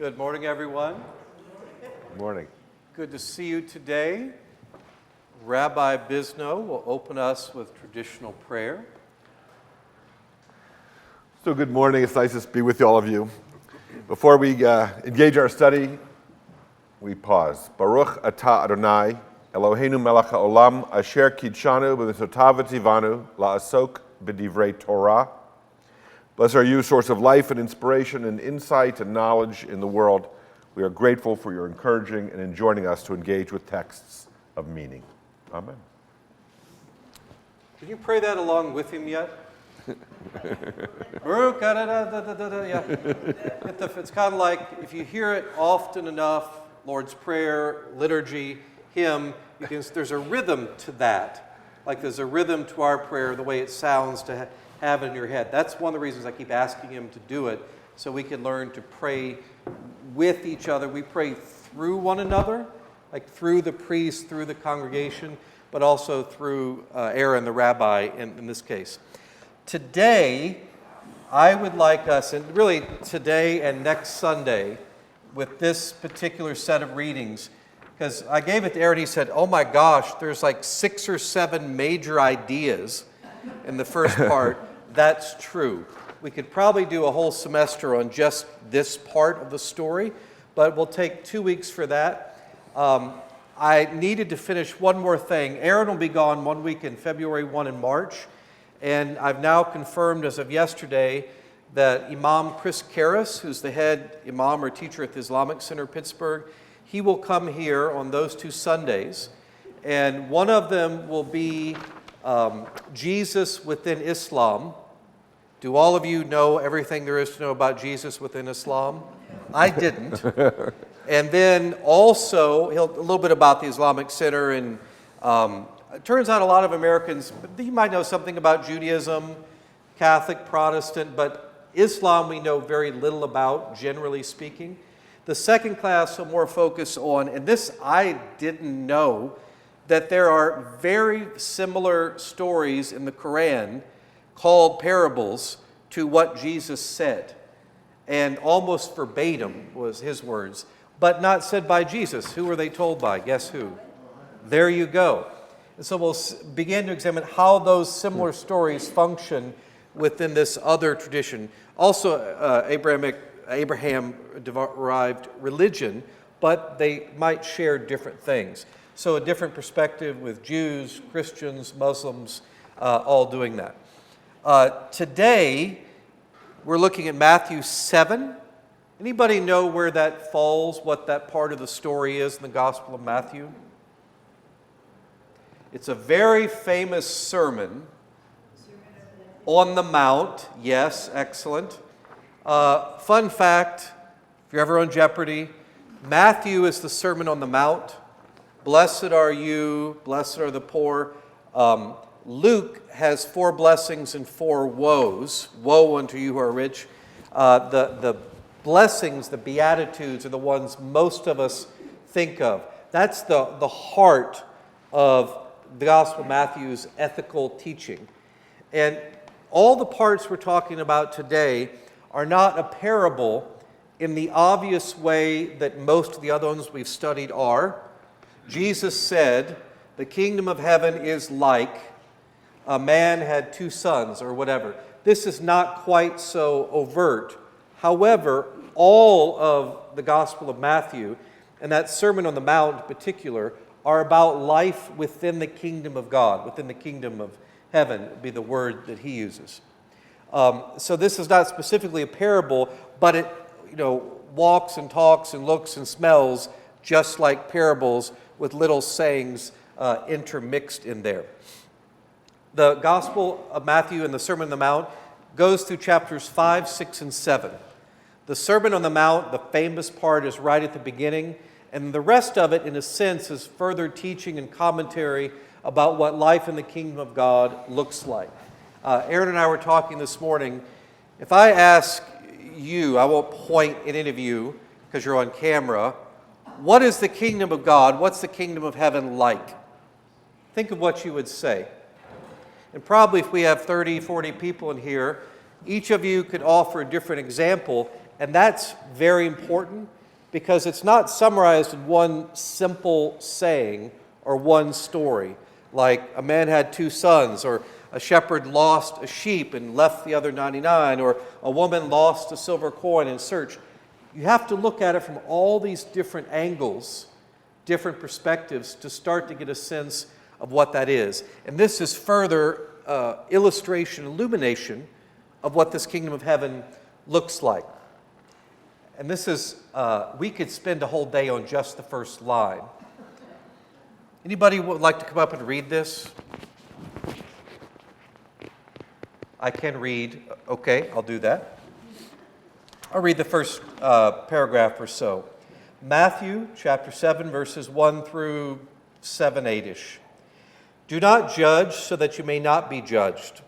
Good morning, everyone. Good morning. Good to see you today. Rabbi Bisno will open us with traditional prayer. So good morning. It's nice to be with all of you. Before we engage our study, we pause. Baruch atah Adonai, Eloheinu melech haolam, asher kidshanu b'mitzotav v'tzivanu la'asok b'divrei Torah. Blessed are you, source of life and inspiration and insight and knowledge in the world. We are grateful for your encouraging and enjoining us to engage with texts of meaning. Amen. Did you pray that along with him yet? Baruch, yeah. It's kind of like if you hear it often enough, Lord's Prayer, liturgy, hymn, there's a rhythm to that. Like there's a rhythm to our prayer, the way it sounds to have it in your head. That's one of the reasons I keep asking him to do it, so we can learn to pray with each other. We pray through one another, like through the priest, through the congregation, but also through Aaron, the rabbi, in this case. Today, I would like us, and really today and next Sunday, with this particular set of readings, because I gave it to Aaron, he said, oh my gosh, there's like 6 or 7 major ideas in the first part. That's true. We could probably do a whole semester on just this part of the story, but we'll take 2 weeks for that. I needed to finish one more thing. Aaron will be gone 1 week in February, 1 in March, and I've now confirmed as of yesterday that Imam Chris Karras, who's the head imam or teacher at the Islamic Center Pittsburgh, he will come here on those 2 Sundays, and one of them will be Jesus within Islam. Do all of you know everything there is to know about Jesus within Islam? I didn't. And then also, a little bit about the Islamic Center, and it turns out a lot of Americans, you might know something about Judaism, Catholic, Protestant, but Islam we know very little about, generally speaking. The second class will more focus on, and this I didn't know, that there are very similar stories in the Quran called parables to what Jesus said. And almost verbatim was his words, but not said by Jesus. Who were they told by? Guess who? There you go. And so we'll begin to examine how those similar stories function within this other tradition. Also, Abraham-derived religion, but they might share different things. So a different perspective with Jews, Christians, Muslims, all doing that. Today, we're looking at Matthew 7. Anybody know where that falls, what that part of the story is in the Gospel of Matthew? It's a very famous sermon on the Mount. Yes, excellent. Fun fact, if you're ever on Jeopardy, Matthew is the Sermon on the Mount. Blessed are you, blessed are the poor. Luke has 4 blessings and 4 woes. Woe unto you who are rich. The blessings, the Beatitudes, are the ones most of us think of. That's the heart of the Gospel of Matthew's ethical teaching. And all the parts we're talking about today are not a parable in the obvious way that most of the other ones we've studied are. Jesus said, the kingdom of heaven is like a man had 2 sons, or whatever. This is not quite so overt. However, all of the Gospel of Matthew, and that Sermon on the Mount in particular, are about life within the kingdom of God, within the kingdom of heaven, would be the word that he uses. So this is not specifically a parable, but it walks and talks and looks and smells just like parables with little sayings intermixed in there. The Gospel of Matthew and the Sermon on the Mount goes through chapters 5, 6, and 7. The Sermon on the Mount, the famous part, is right at the beginning, and the rest of it, in a sense, is further teaching and commentary about what life in the kingdom of God looks like. Aaron and I were talking this morning. If I ask you, I won't point at any of you because you're on camera, what is the kingdom of God? What's the kingdom of heaven like? Think of what you would say. And probably if we have 30, 40 people in here, each of you could offer a different example, And that's very important because it's not summarized in one simple saying or one story, like a man had 2 sons, or a shepherd lost a sheep and left the other 99, or a woman lost a silver coin in search. You have to look at it from all these different angles, different perspectives, to start to get a sense of what that is. And this is further illustration, illumination of what this kingdom of heaven looks like. And this is, we could spend a whole day on just the first line. Anybody would like to come up and read this? I can read. Okay, I'll do that. I'll read the first paragraph or so. Matthew chapter 7, verses 1 through 7, 8-ish. Do not judge so that you may not be judged.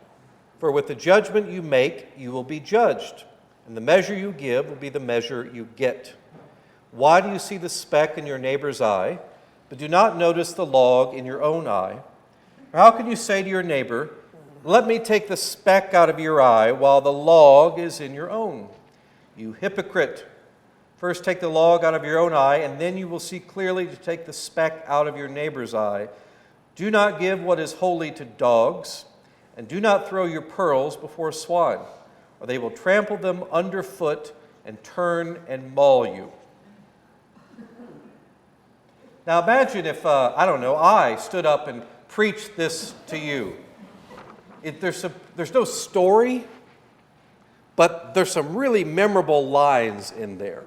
For with the judgment you make, you will be judged. And the measure you give will be the measure you get. Why do you see the speck in your neighbor's eye, but do not notice the log in your own eye? Or how can you say to your neighbor, let me take the speck out of your eye while the log is in your own? You hypocrite! First take the log out of your own eye, and then you will see clearly to take the speck out of your neighbor's eye. Do not give what is holy to dogs, and do not throw your pearls before swine, or they will trample them underfoot and turn and maul you. Now imagine if, I stood up and preached this to you. There's no story, but there's some really memorable lines in there.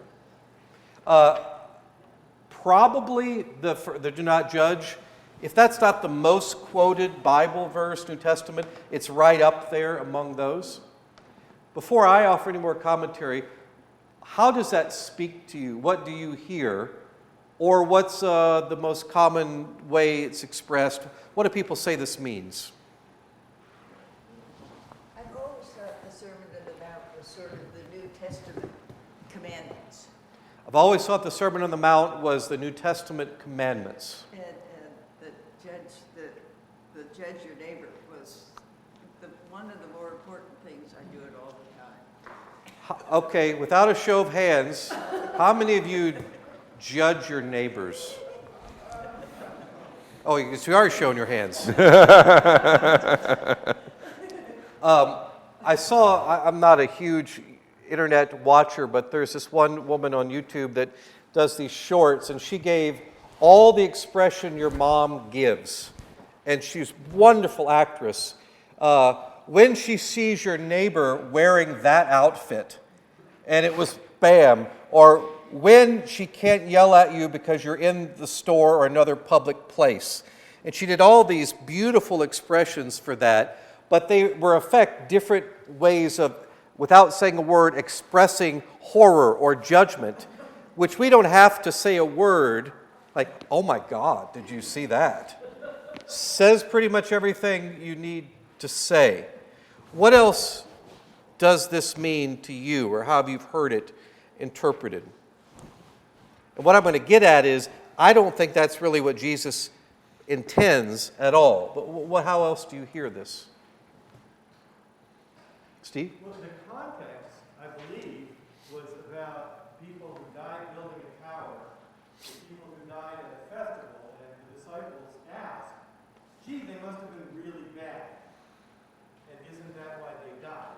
Probably the do not judge, if that's not the most quoted Bible verse, New Testament, it's right up there among those. Before I offer any more commentary, how does that speak to you? What do you hear? Or what's the most common way it's expressed? What do people say this means? I've always thought the Sermon on the Mount was sort of the New Testament commandments. I've always thought the Sermon on the Mount was the New Testament commandments. And the judge your neighbor was one of the more important things. I do it all the time. Okay, without a show of hands, how many of you judge your neighbors? Oh, you are showing your hands. I'm not a huge internet watcher, but there's this one woman on YouTube that does these shorts, and she gave all the expression your mom gives. And she's a wonderful actress. When she sees your neighbor wearing that outfit, and it was bam, or when she can't yell at you because you're in the store or another public place. And she did all these beautiful expressions for that, but they were affect different ways of, without saying a word, expressing horror or judgment, which we don't have to say a word like, oh my God, did you see that? Says pretty much everything you need to say. What else does this mean to you, or how have you heard it interpreted? And what I'm going to get at is, I don't think that's really what Jesus intends at all. But how else do you hear this? Steve? Well, the context, I believe, was about people who died building a tower, the people who died at a festival, and the disciples asked, gee, they must have been really bad. And isn't that why they died?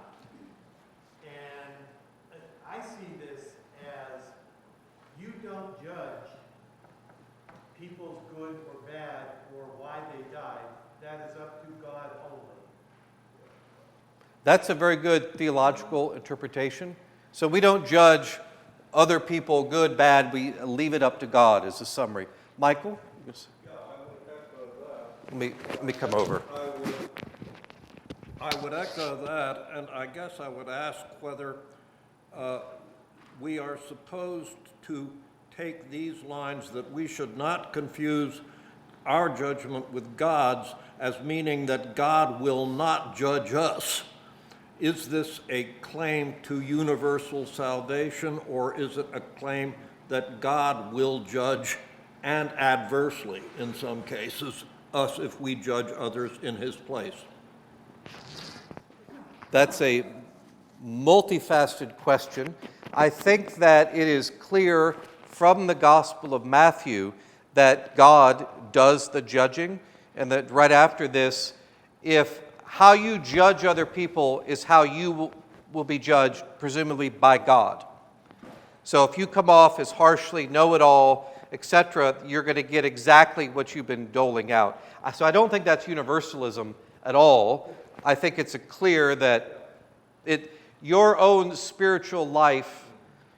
And I see this as, you don't judge people's good or bad or why they died. That is up to God only. That's a very good theological interpretation. So we don't judge other people, good, bad. We leave it up to God as a summary. Michael? Yeah, I would echo that. Let me come over. I would echo that, and I guess I would ask whether we are supposed to take these lines that we should not confuse our judgment with God's as meaning that God will not judge us. Is this a claim to universal salvation, or is it a claim that God will judge, and adversely in some cases, us if we judge others in his place? That's a multifaceted question. I think that it is clear from the Gospel of Matthew that God does the judging, and that right after this, if how you judge other people is how you will be judged, presumably by God. So if you come off as harshly, know-it-all, etc., you're going to get exactly what you've been doling out. So I don't think that's universalism at all. I think it's clear that your own spiritual life,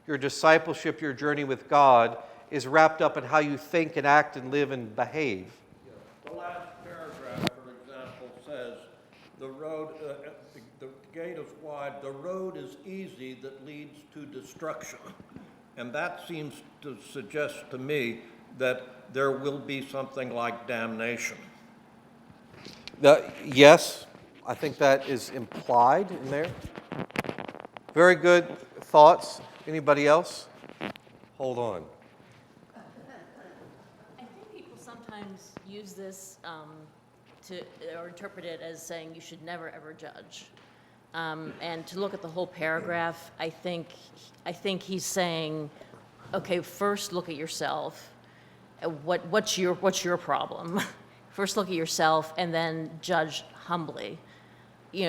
your discipleship, your journey with God is wrapped up in how you think and act and live and behave. The last paragraph, for example, says, the gate is wide, the road is easy that leads to destruction. And that seems to suggest to me that there will be something like damnation. Yes, I think that is implied in there. Very good thoughts. Anybody else? Hold on. I think people sometimes use this or interpret it as saying you should never ever judge. And to look at the whole paragraph, I think he's saying, okay, first look at yourself. What's your problem? First look at yourself and then judge humbly.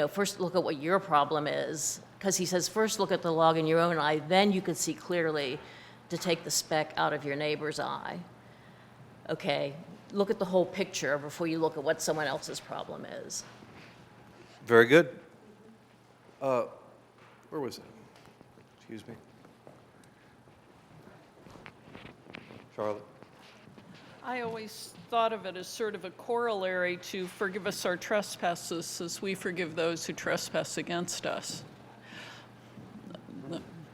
First look at what your problem is. Because he says, first look at the log in your own eye, then you can see clearly to take the speck out of your neighbor's eye. Okay, look at the whole picture before you look at what someone else's problem is. Very good. Where was it? Excuse me. Charlotte? I always thought of it as sort of a corollary to forgive us our trespasses as we forgive those who trespass against us.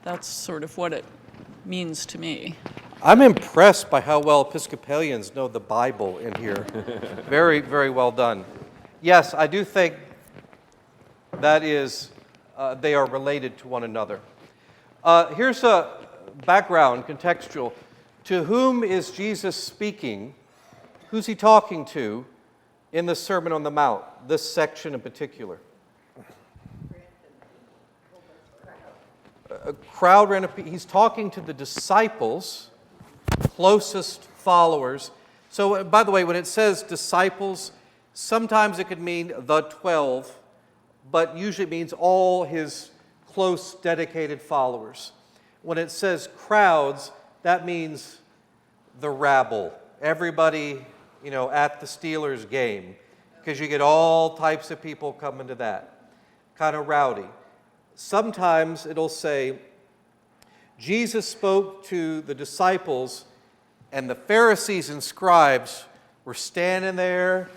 That's sort of what it means to me. I'm impressed by how well Episcopalians know the Bible in here. Very, very well done. Yes, I do think that is, they are related to one another. Here's a background, contextual. To whom is Jesus speaking? Who's he talking to in the Sermon on the Mount, this section in particular? A crowd ran up. He's talking to the disciples, closest followers. So, by the way, when it says disciples, sometimes it could mean the 12, but usually it means all his close, dedicated followers. When it says crowds, that means the rabble, everybody, at the Steelers game, because you get all types of people coming to that, kind of rowdy. Sometimes it'll say, Jesus spoke to the disciples, and the Pharisees and scribes were standing there,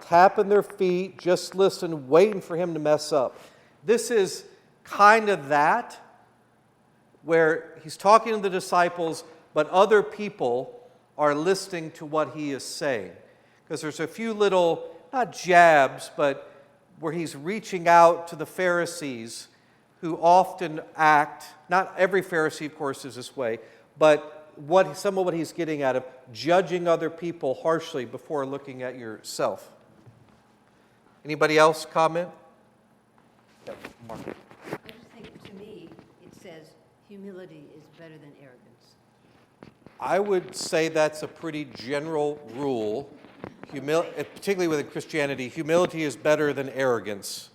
tapping their feet, just listening, waiting for him to mess up. This is kind of that, where he's talking to the disciples, but other people are listening to what he is saying. Because there's a few little, not jabs, but where he's reaching out to the Pharisees who often act, not every Pharisee, of course, is this way, but some of what he's getting at of judging other people harshly before looking at yourself. Anybody else comment? Yeah, Mark. I just think, to me, it says humility is better than arrogance. I would say that's a pretty general rule. Particularly within Christianity, humility is better than arrogance.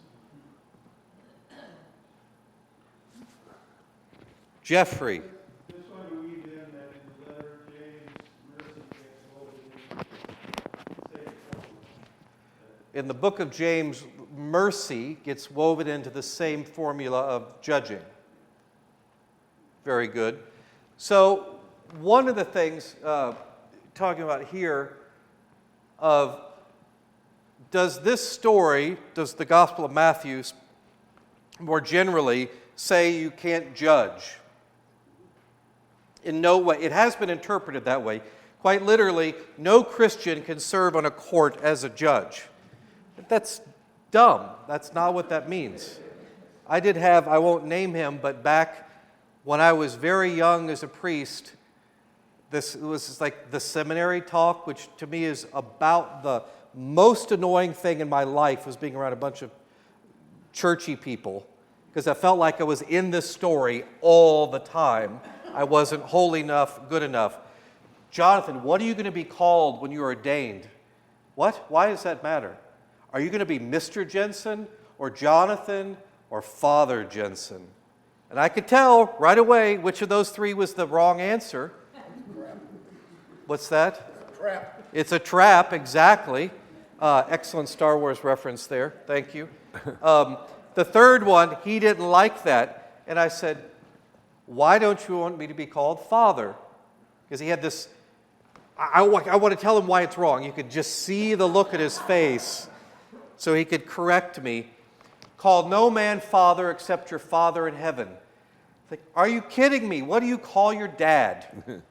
Jeffrey. This one you read in that in the letter of James, mercy gets voted in the same formula. In the book of James, mercy gets woven into the same formula of judging. Very good. So one of the things talking about here does the Gospel of Matthew more generally say you can't judge? In no way. It has been interpreted that way. Quite literally, no Christian can serve on a court as a judge. That's dumb. That's not what that means. I won't name him, but back when I was very young as a priest, this was like the seminary talk, which to me is about the most annoying thing in my life was being around a bunch of churchy people because I felt like I was in this story all the time. I wasn't holy enough, good enough. Jonathan, what are you going to be called when you're ordained? What? Why does that matter? Are you going to be Mr. Jensen or Jonathan or Father Jensen? And I could tell right away which of those three was the wrong answer. What's that? Trap. It's a trap, exactly. Excellent Star Wars reference there. Thank you. The third one, he didn't like that. And I said, why don't you want me to be called Father? Because he had this, I want to tell him why it's wrong. You could just see the look at his face so he could correct me. Call no man father except your Father in heaven. Like, are you kidding me? What do you call your dad?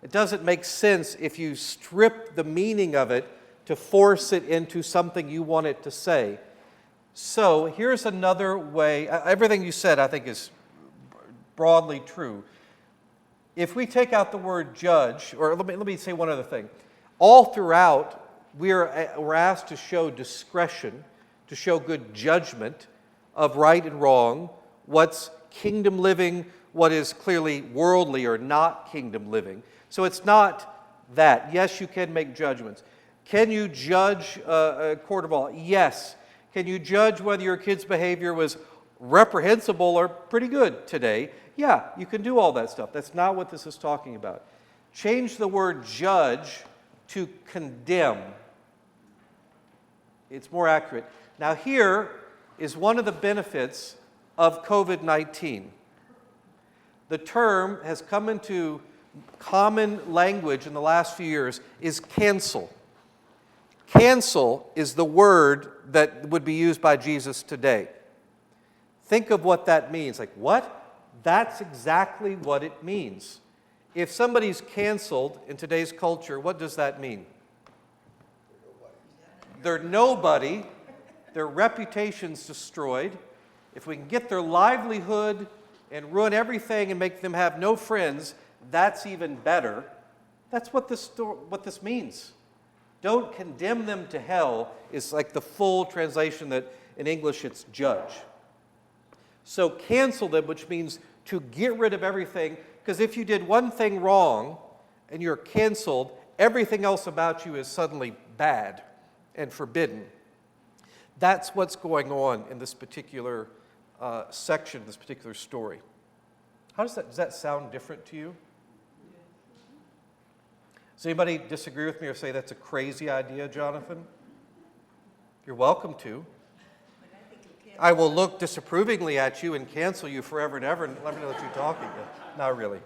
It doesn't make sense if you strip the meaning of it to force it into something you want it to say. So here's another way. Everything you said, I think, is broadly true. If we take out the word judge, or let me say one other thing. All throughout, we're asked to show discretion, to show good judgment of right and wrong, what's kingdom living, what is clearly worldly or not kingdom living. So it's not that. Yes, you can make judgments. Can you judge a court of law? Yes. Can you judge whether your kid's behavior was reprehensible or pretty good today? Yeah, you can do all that stuff. That's not what this is talking about. Change the word judge to condemn. It's more accurate. Now here is one of the benefits of COVID-19. The term has come into common language in the last few years is cancel. Cancel is the word that would be used by Jesus today. Think of what that means. Like, what? That's exactly what it means. If somebody's canceled in today's culture, what does that mean? They're nobody. Their reputation's destroyed. If we can get their livelihood and ruin everything and make them have no friends, that's even better. That's what this means. Don't condemn them to hell is like the full translation that in English it's judge. So cancel them, which means to get rid of everything, because if you did one thing wrong and you're canceled, everything else about you is suddenly bad and forbidden. That's what's going on in this particular section, this particular story. Does that sound different to you? Does anybody disagree with me or say that's a crazy idea, Jonathan? You're welcome to. I will look disapprovingly at you and cancel you forever and ever and let me know that you're talking. Not really.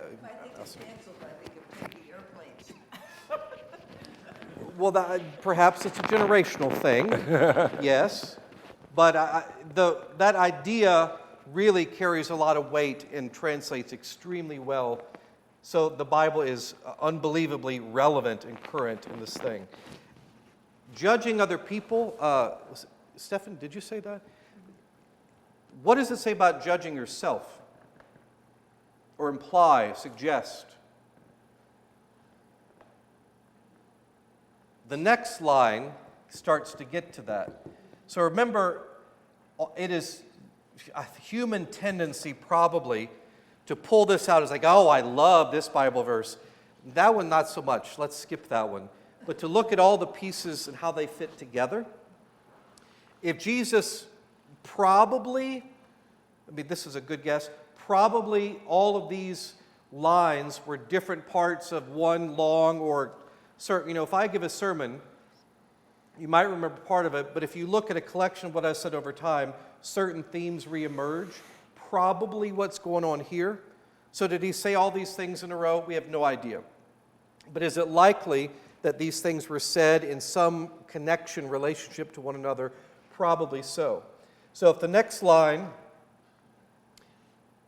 If I think it's canceled, I think of taking airplanes. Well, perhaps it's a generational thing, yes. But that idea really carries a lot of weight and translates extremely well. So the Bible is unbelievably relevant and current in this thing. Judging other people, Stephan, did you say that? What does it say about judging yourself? Or imply, suggest? The next line starts to get to that. So remember, it is a human tendency probably to pull this out as like, oh, I love this Bible verse. That one, not so much. Let's skip that one. But to look at all the pieces and how they fit together. If Jesus probably, this is a good guess, probably all of these lines were different parts of one long or certain, if I give a sermon, you might remember part of it, but if you look at a collection of what I said over time, certain themes reemerge. Probably what's going on here. So did he say all these things in a row? We have no idea. But is it likely that these things were said in some connection, relationship to one another? Probably so. So if the next line,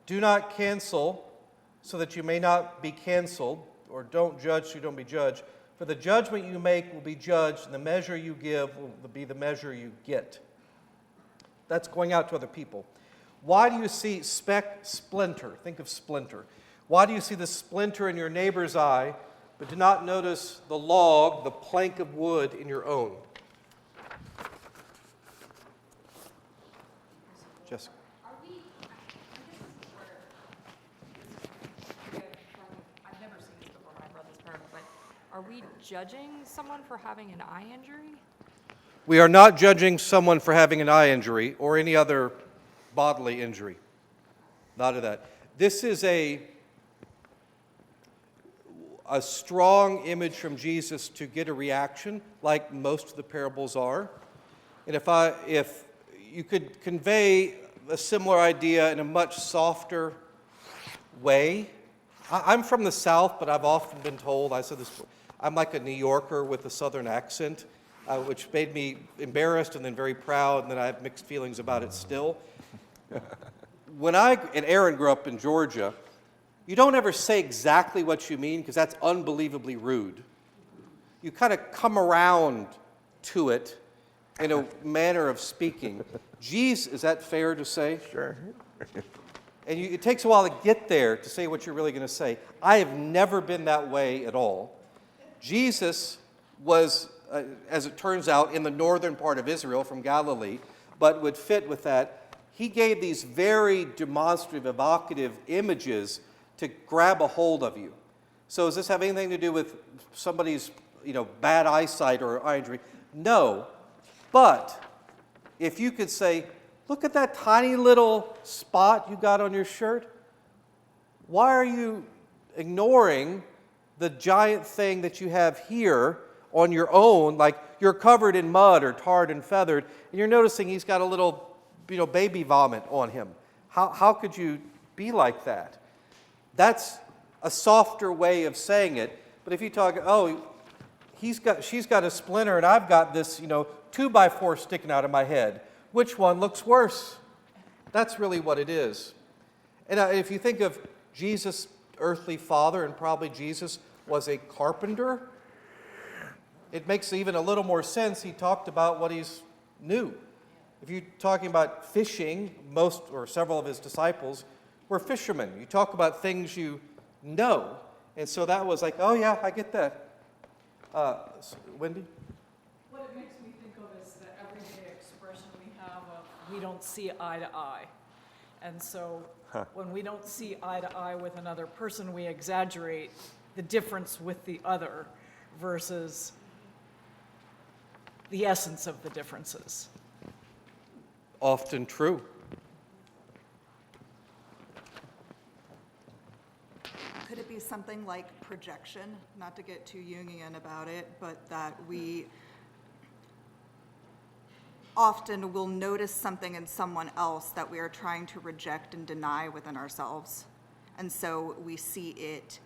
do not cancel so that you may not be canceled, or don't judge so you don't be judged, for the judgment you make will be judged, and the measure you give will be the measure you get. That's going out to other people. Why do you see splinter? Think of splinter. Why do you see the splinter in your neighbor's eye, but do not notice the log, the plank of wood in your own? Jessica. Are we are we judging someone for having an eye injury? We are not judging someone for having an eye injury or any other bodily injury. Not of that. This is a strong image from Jesus to get a reaction, like most of the parables are. And if you could convey a similar idea in a much softer way. I'm from the South, but I've often been told, I said this before, I'm like a New Yorker with a Southern accent, which made me embarrassed and then very proud, and then I have mixed feelings about it still. When I and Aaron grew up in Georgia, you don't ever say exactly what you mean because that's unbelievably rude. You kind of come around to it in a manner of speaking. Geez, is that fair to say? Sure. And it takes a while to get there to say what you're really going to say. I have never been that way at all. Jesus was, as it turns out, in the northern part of Israel from Galilee, but would fit with that. He gave these very demonstrative, evocative images to grab a hold of you. So does this have anything to do with somebody's, bad eyesight or eye injury? No. But if you could say, look at that tiny little spot you got on your shirt. Why are you ignoring the giant thing that you have here on your own? Like you're covered in mud or tarred and feathered, and you're noticing he's got a little, baby vomit on him. How could you be like that? That's a softer way of saying it. But if you talk, she's got a splinter and I've got this, 2x4 sticking out of my head. Which one looks worse? That's really what it is. And if you think of Jesus' earthly father, and probably Jesus was a carpenter, it makes even a little more sense. He talked about what he's knew. If you're talking about fishing, most or several of his disciples were fishermen. You talk about things you know. And so that was like, oh yeah, I get that. Wendy? What it makes me think of is the everyday expression we have of we don't see eye to eye. And so when we don't see eye to eye with another person, we exaggerate the difference with the other versus the essence of the differences. Often true. Could it be something like projection? Not to get too Jungian about it, but that we often will notice something in someone else that we are trying to reject and deny within ourselves. And so we see it,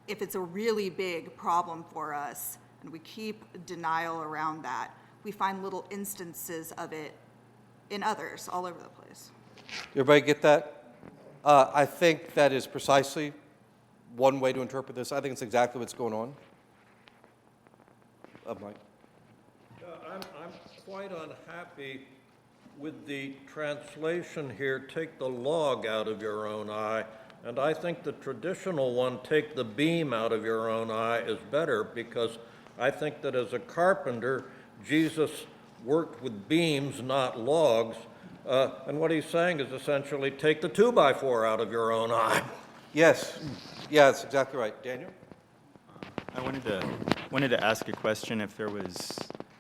if it's a really big problem for us, and we keep denial around that, we find little instances of it in others all over the place. Everybody get that? I think that is precisely one way to interpret this. I think it's exactly what's going on. Mike. I'm quite unhappy with the translation here, take the log out of your own eye. And I think the traditional one, take the beam out of your own eye, is better because I think that as a carpenter, Jesus worked with beams, not logs. And what he's saying is essentially take the 2x4 out of your own eye. Yes. Yeah, that's exactly right. Daniel? I wanted to ask a question if there was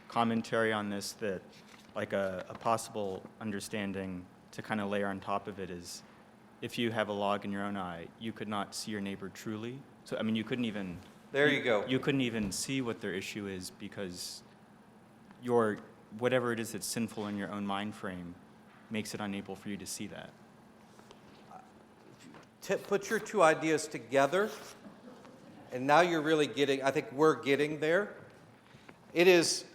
commentary on this that, like a possible understanding to kind of layer on top of it is, if you have a log in your own eye, you could not see your neighbor truly. So, I mean, you couldn't even... There you go. You couldn't even see what their issue is because whatever it is that's sinful in your own mind frame makes it unable for you to see that. Put your two ideas together, and now you're really I think we're getting there. It has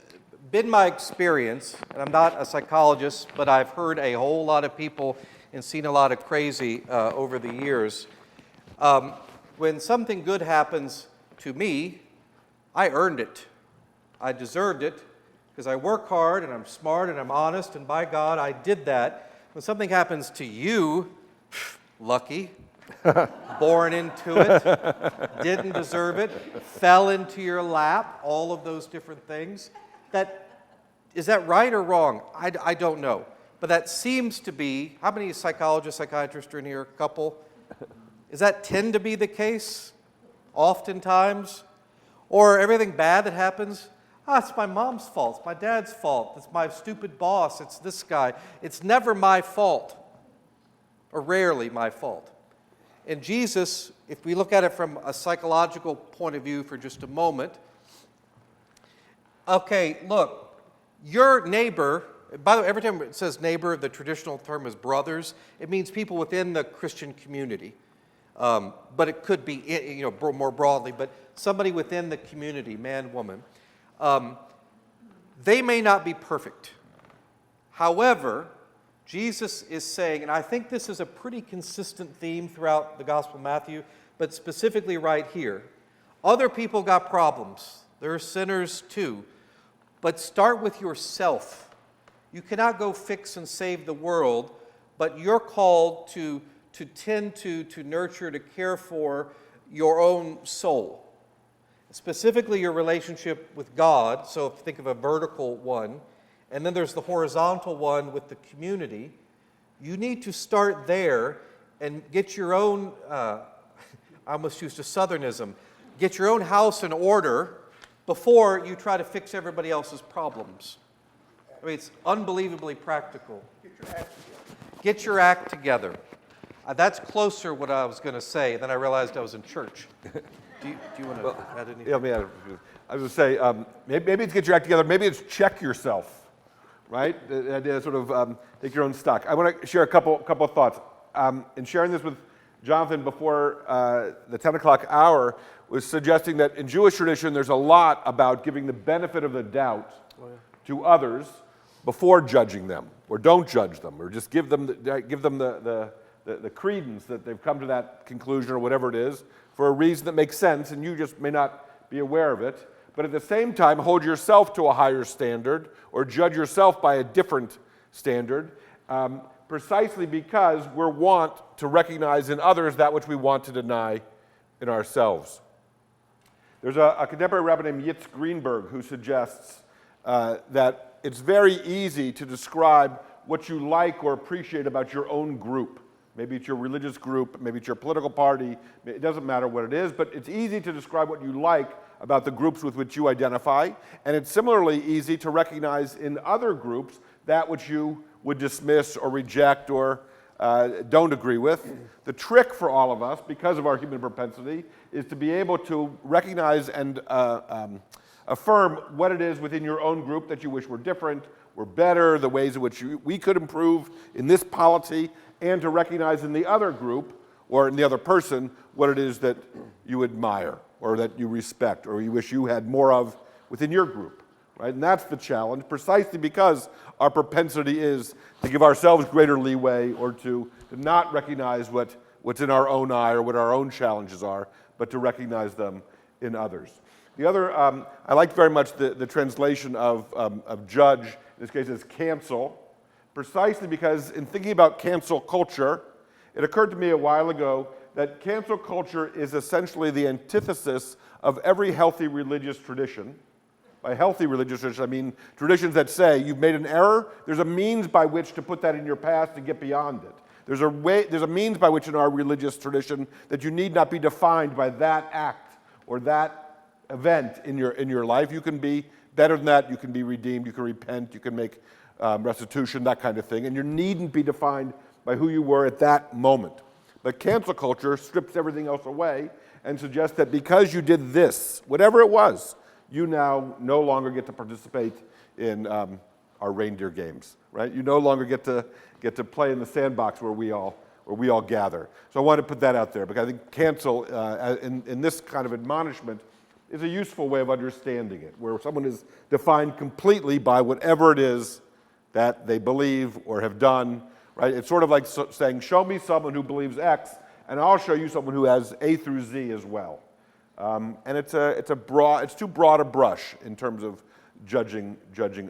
been my experience, and I'm not a psychologist, but I've heard a whole lot of people and seen a lot of crazy over the years. When something good happens to me, I earned it. I deserved it because I work hard and I'm smart and I'm honest, and by God, I did that. When something happens to you, lucky, born into it, didn't deserve it, fell into your lap, all of those different things. Is that right or wrong? I don't know. But that seems to be, how many psychologists, psychiatrists are in here? A couple? Does that tend to be the case oftentimes? Or everything bad that happens, it's my mom's fault, it's my dad's fault, it's my stupid boss, it's this guy. It's never my fault, or rarely my fault. And Jesus, if we look at it from a psychological point of view for just a moment, okay, look, your neighbor, by the way, every time it says neighbor, the traditional term is brothers. It means people within the Christian community. But it could be, more broadly, but somebody within the community, man, woman. They may not be perfect. However, Jesus is saying, and I think this is a pretty consistent theme throughout the Gospel of Matthew, but specifically right here, other people got problems. They're sinners too. But start with yourself. You cannot go fix and save the world, but you're called to tend to nurture, to care for your own soul. Specifically your relationship with God, so think of a vertical one, and then there's the horizontal one with the community. You need to start there and get your own, I almost used a southernism, get your own house in order before you try to fix everybody else's problems. I mean, it's unbelievably practical. Get your act together. That's closer what I was going to say, then I realized I was in church. Do you want to add anything? Yeah, I was going to say, maybe it's get your act together, maybe it's check yourself, right? The idea sort of take your own stock. I want to share a couple of thoughts. In sharing this with Jonathan before the 10 o'clock hour, was suggesting that in Jewish tradition there's a lot about giving the benefit of the doubt to others before judging them, or don't judge them, or just give them the credence that they've come to that conclusion or whatever it is for a reason that makes sense, and you just may not be aware of it. But at the same time, hold yourself to a higher standard or judge yourself by a different standard, precisely because we're wont to recognize in others that which we want to deny in ourselves. There's a contemporary rabbi named Yitz Greenberg who suggests that it's very easy to describe what you like or appreciate about your own group. Maybe it's your religious group, maybe it's your political party, it doesn't matter what it is, but it's easy to describe what you like about the groups with which you identify, and it's similarly easy to recognize in other groups that which you would dismiss or reject or don't agree with. The trick for all of us, because of our human propensity, is to be able to recognize and affirm what it is within your own group that you wish were different, were better, the ways in which we could improve in this polity, and to recognize in the other group or in the other person what it is that you admire or that you respect or you wish you had more of within your group, right? And that's the challenge, precisely because our propensity is to give ourselves greater leeway or to not recognize what's in our own eye or what our own challenges are, but to recognize them in others. The other, I liked very much the translation of judge, in this case is cancel, precisely because in thinking about cancel culture, it occurred to me a while ago that cancel culture is essentially the antithesis of every healthy religious tradition. By healthy religious tradition, I mean traditions that say you've made an error, there's a means by which to put that in your past and get beyond it. There's a means by which in our religious tradition that you need not be defined by that act or that event in your life. You can be better than that, you can be redeemed, you can repent, you can make restitution, that kind of thing, and you needn't be defined by who you were at that moment. But cancel culture strips everything else away and suggests that because you did this, whatever it was, you now no longer get to participate in our reindeer games, right? You no longer get to play in the sandbox where we all gather. So I want to put that out there because I think cancel in this kind of admonishment is a useful way of understanding it, where someone is defined completely by whatever it is that they believe or have done, right? It's sort of like saying, show me someone who believes X, and I'll show you someone who has A through Z as well. And it's too broad a brush in terms of judging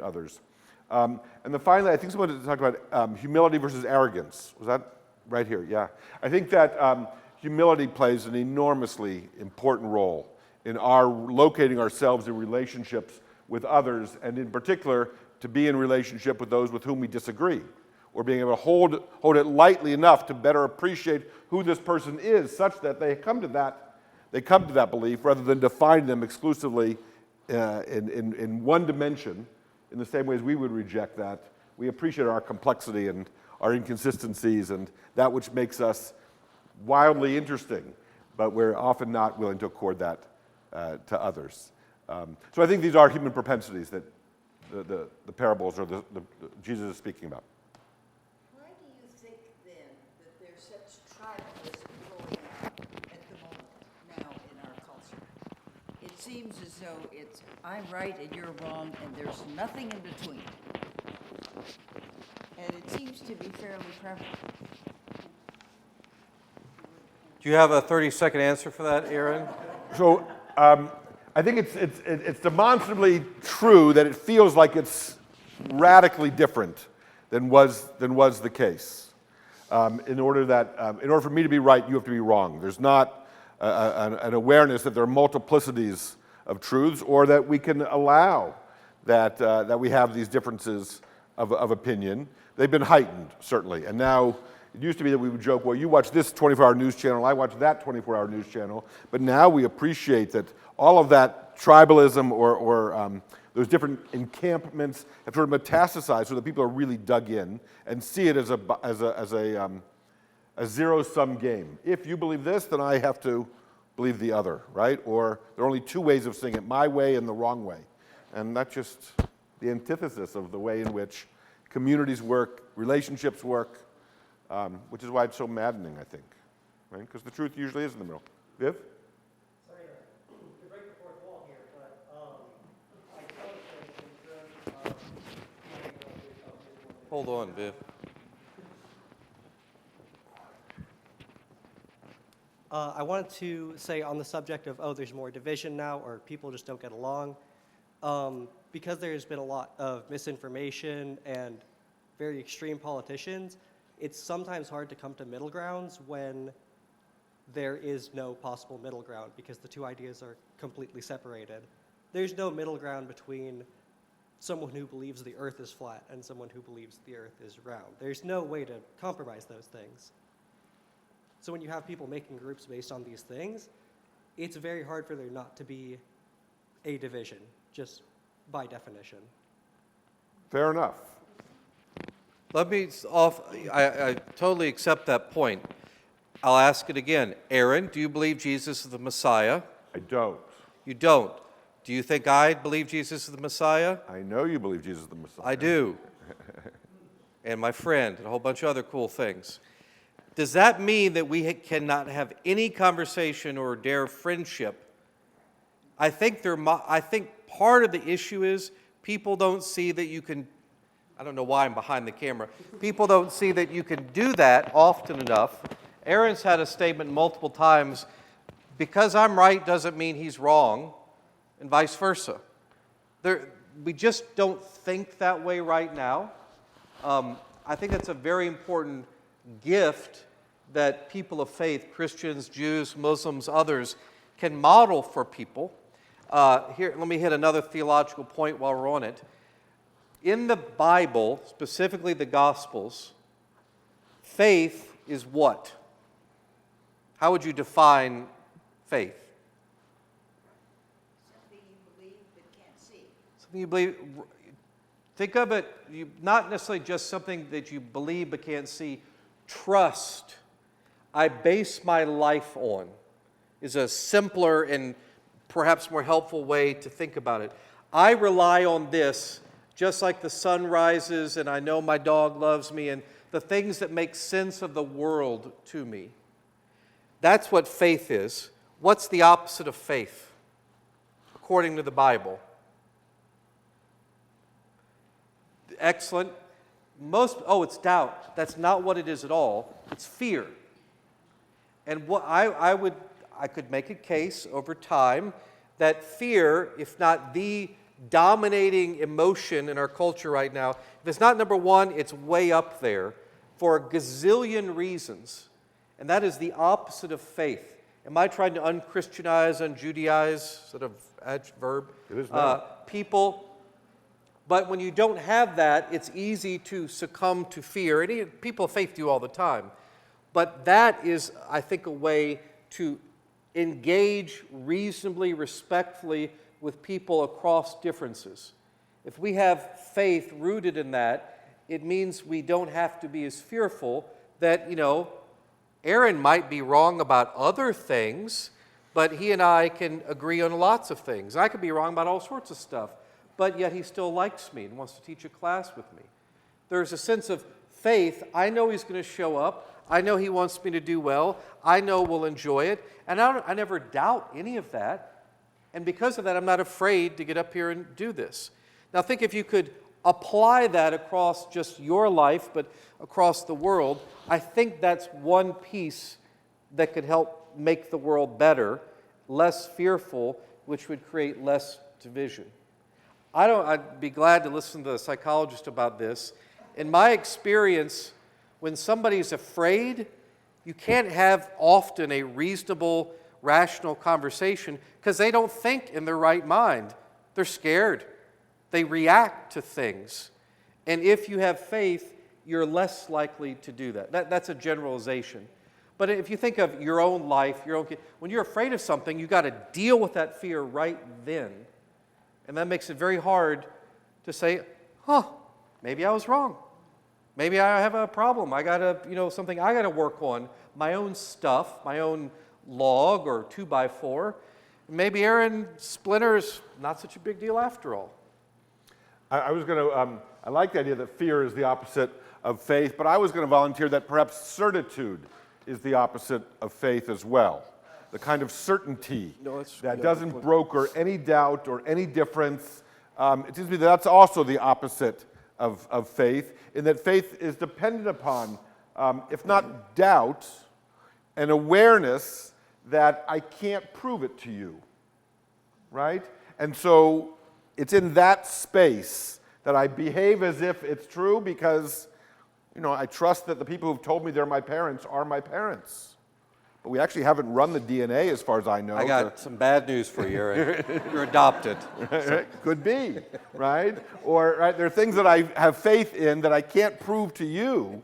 others. And then finally, I think someone wanted to talk about humility versus arrogance. Was that right here? Yeah. I think that humility plays an enormously important role in our locating ourselves in relationships with others, and in particular, to be in relationship with those with whom we disagree, or being able to hold it lightly enough to better appreciate who this person is, such that they come to that they come to that belief rather than define them exclusively in one dimension, in the same way as we would reject that. We appreciate our complexity and our inconsistencies and that which makes us wildly interesting, but we're often not willing to accord that to others. So I think these are human propensities that the parables or the Jesus is speaking about. Why do you think then that there's such tribalism going on at the moment now in our culture? It seems as though it's I'm right and you're wrong and there's nothing in between. And it seems to be fairly prevalent. Do you have a 30-second answer for that, Aaron? So I think it's demonstrably true that it feels like it's radically different than was the case. In order for me to be right, you have to be wrong. There's not an awareness that there are multiplicities of truths, or that we can allow that we have these differences of opinion. They've been heightened, certainly, and now. It used to be that we would joke, well, you watch this 24-hour news channel, I watch that 24-hour news channel. But now we appreciate that all of that tribalism or those different encampments have sort of metastasized so that people are really dug in and see it as a zero-sum game. If you believe this, then I have to believe the other, right? Or there are only two ways of seeing it, my way and the wrong way. And that's just the antithesis of the way in which communities work, relationships work, which is why it's so maddening, I think, right? Because the truth usually is in the middle. Viv? Sorry to break the fourth wall here, but I don't think in terms of Hold on, Viv. I wanted to say on the subject of, there's more division now, or people just don't get along, because there's been a lot of misinformation and very extreme politicians, it's sometimes hard to come to middle grounds when there is no possible middle ground because the two ideas are completely separated. There's no middle ground between someone who believes the earth is flat and someone who believes the earth is round. There's no way to compromise those things. So when you have people making groups based on these things, it's very hard for there not to be a division, just by definition. Fair enough. Let me I totally accept that point. I'll ask it again. Aaron, do you believe Jesus is the Messiah? I don't. You don't. Do you think I believe Jesus is the Messiah? I know you believe Jesus is the Messiah. I do. And my friend, and a whole bunch of other cool things. Does that mean that we cannot have any conversation or dare friendship? I think part of the issue is people don't see that you can. I don't know why I'm behind the camera. People don't see that you can do that often enough. Aaron's had a statement multiple times, because I'm right doesn't mean he's wrong, and vice versa. We just don't think that way right now. I think that's a very important gift that people of faith, Christians, Jews, Muslims, others, can model for people. Here, let me hit another theological point while we're on it. In the Bible, specifically the Gospels, faith is what? How would you define faith? Something you believe but can't see. Something you believe. Think of it, not necessarily just something that you believe but can't see. Trust. I base my life on is a simpler and perhaps more helpful way to think about it. I rely on this. Just like the sun rises and I know my dog loves me and the things that make sense of the world to me. That's what faith is. What's the opposite of faith, according to the Bible? Excellent. It's doubt. That's not what it is at all. It's fear. And what I could make a case over time that fear, if not the dominating emotion in our culture right now, if it's not number one, it's way up there for a gazillion reasons. And that is the opposite of faith. Am I trying to unchristianize, unjudaize, sort of adverb, it is people? But when you don't have that, it's easy to succumb to fear. People of faith do all the time. But that is, I think, a way to engage reasonably, respectfully with people across differences. If we have faith rooted in that, it means we don't have to be as fearful that, Aaron might be wrong about other things, but he and I can agree on lots of things. I could be wrong about all sorts of stuff, but yet he still likes me and wants to teach a class with me. There's a sense of faith. I know he's going to show up. I know he wants me to do well. I know we'll enjoy it. And I never doubt any of that. And because of that, I'm not afraid to get up here and do this. Now think if you could apply that across just your life, but across the world, I think that's one piece that could help make the world better, less fearful, which would create less division. I'd be glad to listen to a psychologist about this. In my experience, when somebody's afraid, you can't have often a reasonable, rational conversation because they don't think in their right mind. They're scared. They react to things. And if you have faith, you're less likely to do that. That's a generalization. But if you think of your own life, when you're afraid of something, you've got to deal with that fear right then. And that makes it very hard to say, maybe I was wrong. Maybe I have a problem. I got to, something I got to work on. My own stuff, my own log or 2x4. Maybe Aaron Splinter's not such a big deal after all. I was going to, I like the idea that fear is the opposite of faith, but I was going to volunteer that perhaps certitude is the opposite of faith as well. The kind of certainty that doesn't broker any doubt or any difference. It seems to me that's also the opposite of faith, in that faith is dependent upon, if not doubt, an awareness that I can't prove it to you, right? And so it's in that space that I behave as if it's true because, I trust that the people who've told me they're my parents are my parents. But we actually haven't run the DNA as far as I know. I got some bad news for you, Aaron. You're adopted. Could be, right? Or there are things that I have faith in that I can't prove to you,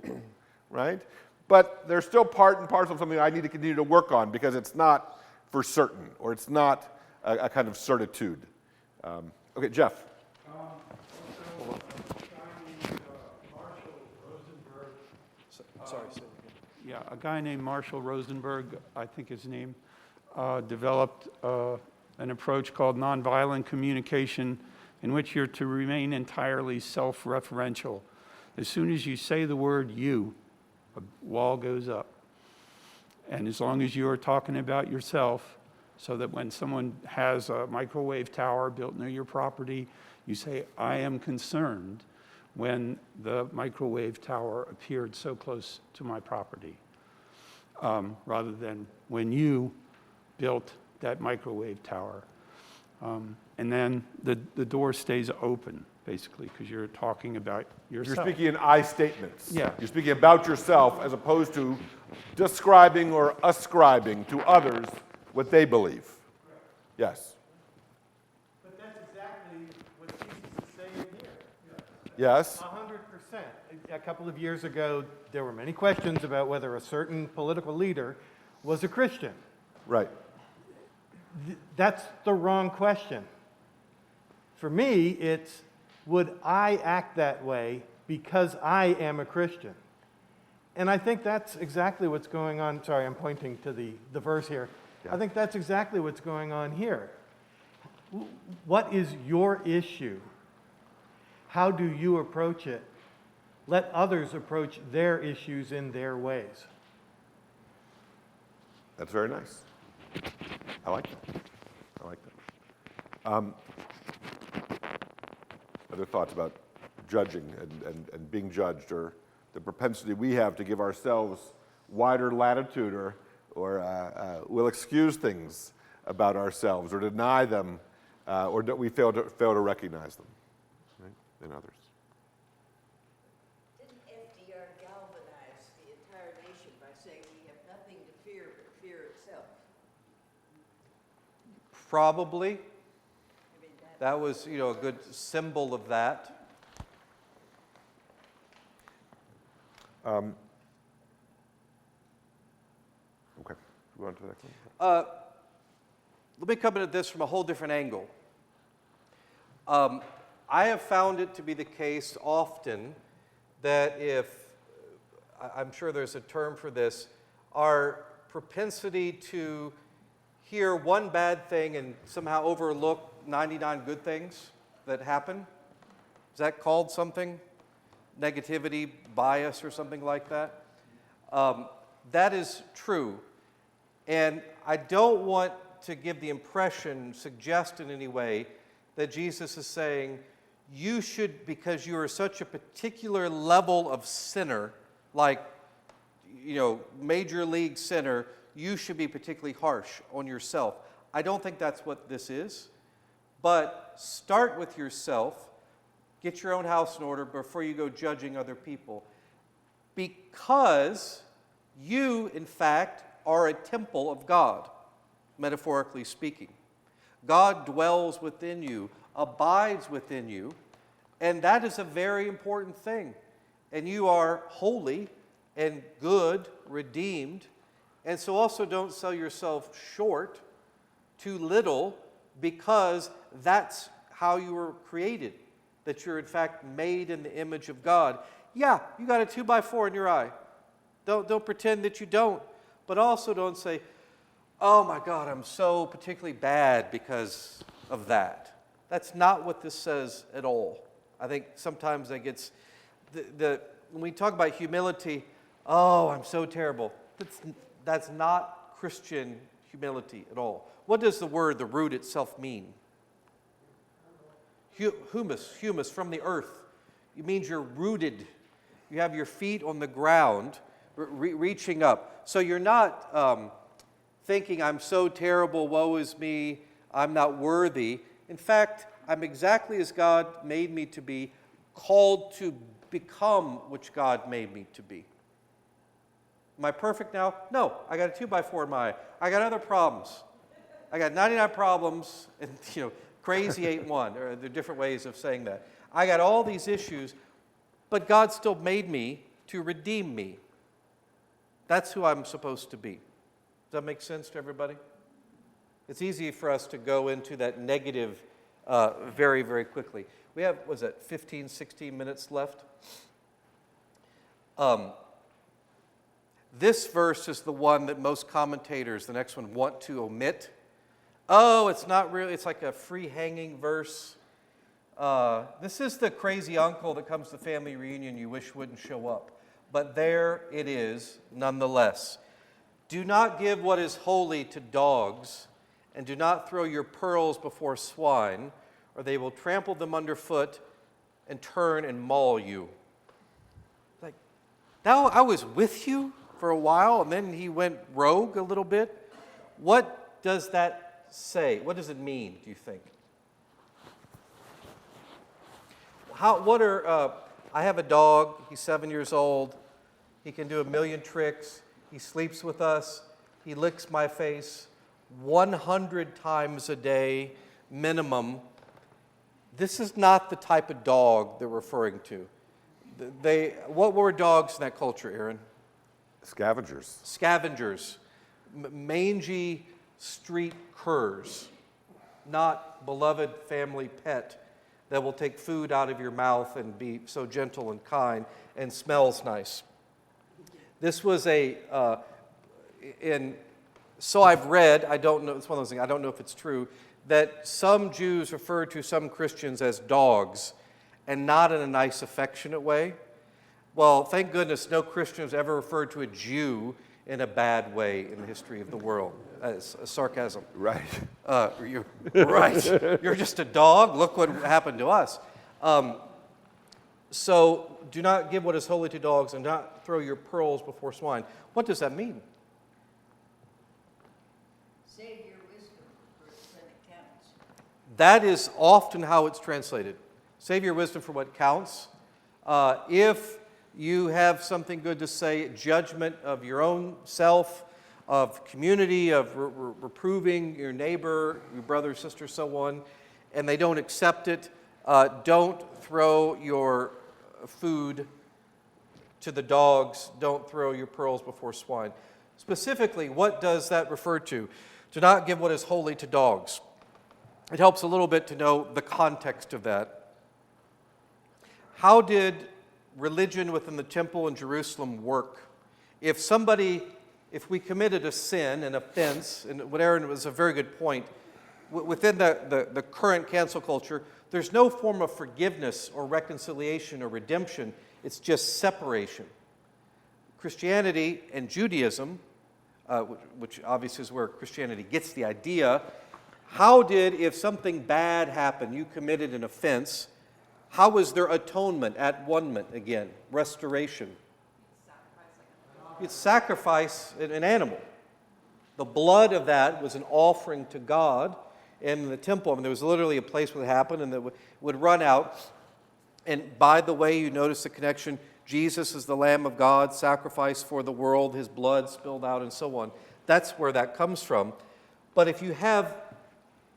right? But they're still part and parcel of something I need to continue to work on because it's not for certain, or it's not a kind of certitude. Okay, Jeff. Yeah, a guy named Marshall Rosenberg, I think his name, developed an approach called nonviolent communication in which you're to remain entirely self-referential. As soon as you say the word you, a wall goes up. And as long as you're talking about yourself, so that when someone has a microwave tower built near your property, you say, I am concerned when the microwave tower appeared so close to my property, rather than when you built that microwave tower. And then the door stays open, basically, because you're talking about yourself. You're speaking in I statements. Yeah. You're speaking about yourself as opposed to describing or ascribing to others what they believe. Yes. But that's exactly what Jesus is saying here. Yes. 100%. A couple of years ago, there were many questions about whether a certain political leader was a Christian. Right. That's the wrong question. For me, it's, would I act that way because I am a Christian? And I think that's exactly what's going on. Sorry, I'm pointing to the verse here. Yeah. I think that's exactly what's going on here. What is your issue? How do you approach it? Let others approach their issues in their ways. That's very nice. I like that. I like that. Other thoughts about judging and being judged, or the propensity we have to give ourselves wider latitude, or we'll excuse things about ourselves or deny them, or we fail to recognize them, right, in others. Didn't FDR galvanize the entire nation by saying we have nothing to fear but fear itself? Probably. That was, a good symbol of that. Okay, go on to the next one. let me come at this from a whole different angle. I have found it to be the case often that I'm sure there's a term for this, our propensity to hear one bad thing and somehow overlook 99 good things that happen. Is that called something? Negativity, bias, or something like that? That is true. And I don't want to give the impression, suggest in any way, that Jesus is saying, you should, because you are such a particular level of sinner, like, major league sinner, you should be particularly harsh on yourself. I don't think that's what this is. But start with yourself. Get your own house in order before you go judging other people. Because you, in fact, are a temple of God, metaphorically speaking. God dwells within you, abides within you, and that is a very important thing. And you are holy and good, redeemed, and so also don't sell yourself short, too little, because that's how you were created, that you're in fact made in the image of God. Yeah, you got a 2x4 in your eye. Don't pretend that you don't, but also don't say, oh my God, I'm so particularly bad because of that. That's not what this says at all. I think sometimes that gets, when we talk about humility, oh, I'm so terrible. That's not Christian humility at all. What does the root itself mean? Humus, from the earth. It means you're rooted. You have your feet on the ground, reaching up. So you're not thinking, I'm so terrible, woe is me, I'm not worthy. In fact, I'm exactly as God made me to be, called to become which God made me to be. Am I perfect now? No, I got a 2x4 in my eye. I got other problems. I got 99 problems, and crazy ain't one, or there are different ways of saying that. I got all these issues, but God still made me to redeem me. That's who I'm supposed to be. Does that make sense to everybody? It's easy for us to go into that negative very, very quickly. We have, 15, 16 minutes left? This verse is the one that most commentators, the next one, want to omit. Oh, it's not really, it's like a free-hanging verse. This is the crazy uncle that comes to family reunion you wish wouldn't show up. But there it is, nonetheless. Do not give what is holy to dogs, and do not throw your pearls before swine, or they will trample them underfoot and turn and maul you. Like, now I was with you for a while, and then he went rogue a little bit. What does that say? What does it mean, do you think? I have a dog. He's 7 years old. He can do a million tricks. He sleeps with us. He licks my face 100 times a day, minimum. This is not the type of dog they're referring to. What were dogs in that culture, Aaron? Scavengers. Scavengers. Mangy street curs, not beloved family pet that will take food out of your mouth and be so gentle and kind and smells nice. This was so I've read, I don't know, it's one of those things, I don't know if it's true, that some Jews refer to some Christians as dogs and not in a nice, affectionate way. Well, thank goodness no Christian has ever referred to a Jew in a bad way in the history of the world. As a sarcasm. Right. Right. You're just a dog. Look what happened to us. So do not give what is holy to dogs and not throw your pearls before swine. What does that mean? Save your wisdom for when it counts. That is often how it's translated. Save your wisdom for what counts. If you have something good to say, judgment of your own self, of community, of reproving your neighbor, your brother, sister, so on, and they don't accept it, don't throw your food to the dogs, don't throw your pearls before swine. Specifically, what does that refer to? Do not give what is holy to dogs. It helps a little bit to know the context of that. How did religion within the temple in Jerusalem work? If we committed a sin, an offense, and what Aaron was a very good point, within the current cancel culture, there's no form of forgiveness or reconciliation or redemption. It's just separation. Christianity and Judaism, which obviously is where Christianity gets the idea, if something bad happened, you committed an offense, how was there atonement, at-one-ment again, restoration? You'd sacrifice an animal. The blood of that was an offering to God in the temple. I mean, there was literally a place where it happened and that would run out. And by the way, you notice the connection. Jesus is the Lamb of God, sacrificed for the world, his blood spilled out and so on. That's where that comes from. But if you have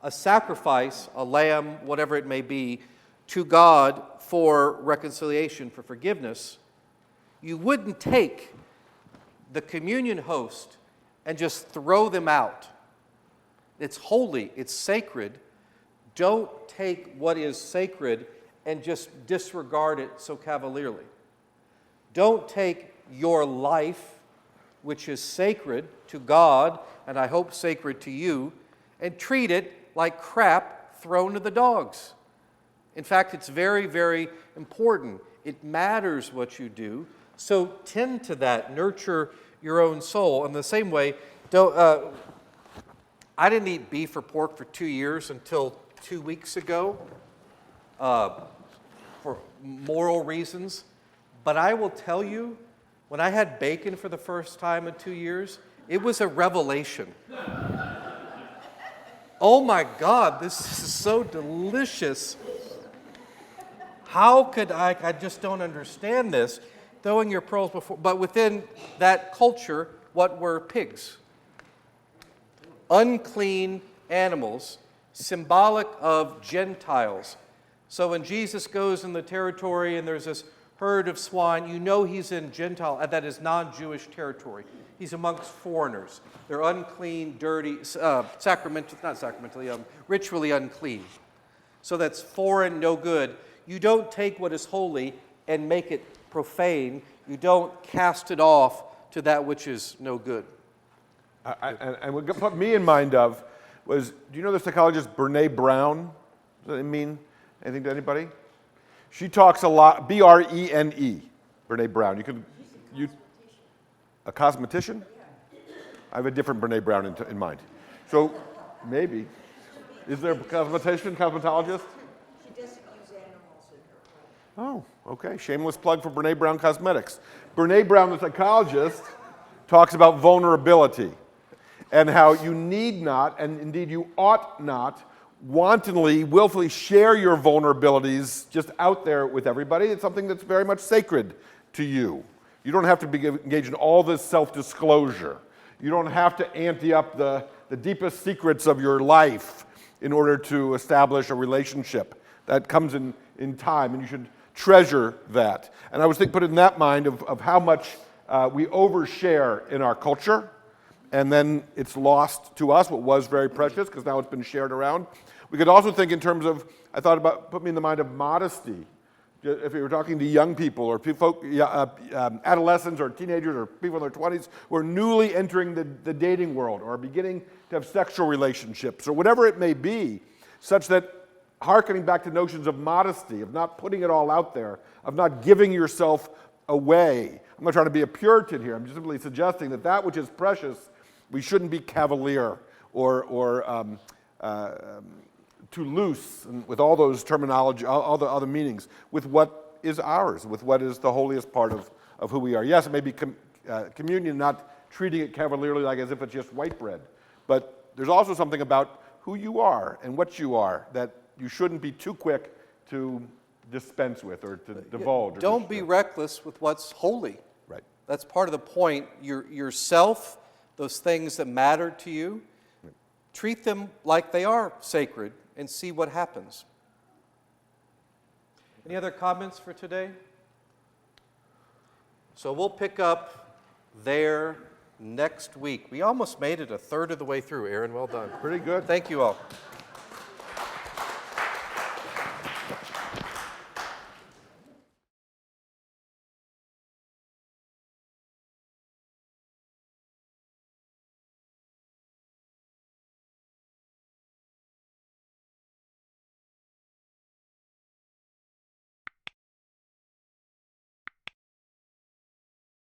a sacrifice, a lamb, whatever it may be, to God for reconciliation, for forgiveness, you wouldn't take the communion host and just throw them out. It's holy, it's sacred. Don't take what is sacred and just disregard it so cavalierly. Don't take your life, which is sacred to God, and I hope sacred to you, and treat it like crap thrown to the dogs. In fact, it's very, very important. It matters what you do. So tend to that, nurture your own soul. In the same way, I didn't eat beef or pork for 2 years until 2 weeks ago for moral reasons. But I will tell you, when I had bacon for the first time in 2 years, it was a revelation. Oh my God, this is so delicious. How could I just don't understand this, throwing your pearls before, but within that culture, what were pigs? Unclean animals, symbolic of Gentiles. So when Jesus goes in the territory and there's this herd of swine, you know he's in Gentile, that is non-Jewish territory. He's amongst foreigners. They're unclean, dirty, ritually unclean. So that's foreign, no good. You don't take what is holy and make it profane. You don't cast it off to that which is no good. And what put me in mind of was, do you know the psychologist Brene Brown? Does that mean anything to anybody? She talks a lot, B-R-E-N-E, Brene Brown. A cosmetician? I have a different Brene Brown in mind. So maybe. Is there a cosmetologist? She doesn't use animals in her product. Oh, okay. Shameless plug for Brene Brown Cosmetics. Brene Brown, the psychologist, talks about vulnerability and how you need not, and indeed you ought not, wantonly, willfully share your vulnerabilities just out there with everybody. It's something that's very much sacred to you. You don't have to be engaged in all this self-disclosure. You don't have to ante up the deepest secrets of your life in order to establish a relationship. That comes in time, and you should treasure that. And I was put in that mind of how much we overshare in our culture, and then it's lost to us what was very precious because now it's been shared around. We could also think in terms of, put me in the mind of modesty. If you were talking to young people or adolescents or teenagers or people in their 20s who are newly entering the dating world or are beginning to have sexual relationships or whatever it may be, such that hearkening back to notions of modesty, of not putting it all out there, of not giving yourself away. I'm not trying to be a Puritan here. I'm just simply suggesting that which is precious, we shouldn't be cavalier or too loose, and with all those terminology, all the other meanings, with what is ours, with what is the holiest part of who we are. Yes, it may be communion, not treating it cavalierly like as if it's just white bread, but there's also something about who you are and what you are that you shouldn't be too quick to dispense with or to divulge. Don't be reckless with what's holy. Right. That's part of the point. Yourself, those things that matter to you, treat them like they are sacred and see what happens. Any other comments for today? So we'll pick up there next week. We almost made it a third of the way through, Aaron. Well done. Pretty good. Thank you all.